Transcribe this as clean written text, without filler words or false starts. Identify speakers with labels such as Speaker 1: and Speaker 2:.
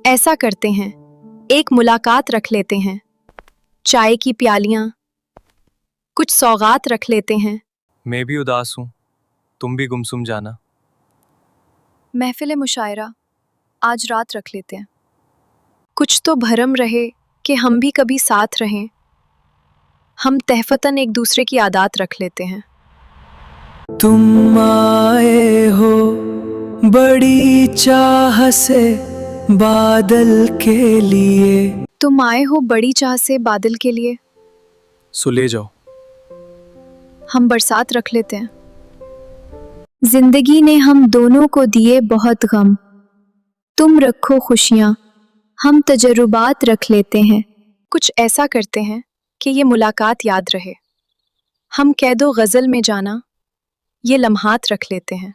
Speaker 1: ऐसा करते हैं, एक मुलाकात रख लेते हैं, चाय की प्यालियां, कुछ सौगात रख लेते हैं।
Speaker 2: मैं भी उदास हूँ, तुम भी गुमसुम जाना।
Speaker 1: महफिल मुशायरा आज रात रख लेते हैं, कुछ तो भरम रहे कि हम भी कभी साथ रहें। हम तहफ़तन एक दूसरे की आदत रख लेते हैं।
Speaker 3: तुम आए हो बड़ी चाह से बादल के लिए,
Speaker 1: तुम आए हो बड़ी चाह से बादल के लिए,
Speaker 2: सो ले जाओ।
Speaker 1: हम बरसात रख लेते हैं। जिंदगी ने हम दोनों को दिए बहुत गम, तुम रखो खुशियाँ, हम तजुर्बात रख लेते हैं। कुछ ऐसा करते हैं कि ये मुलाकात याद रहे। हम कैदो गज़ल में जाना, ये लम्हात रख लेते हैं।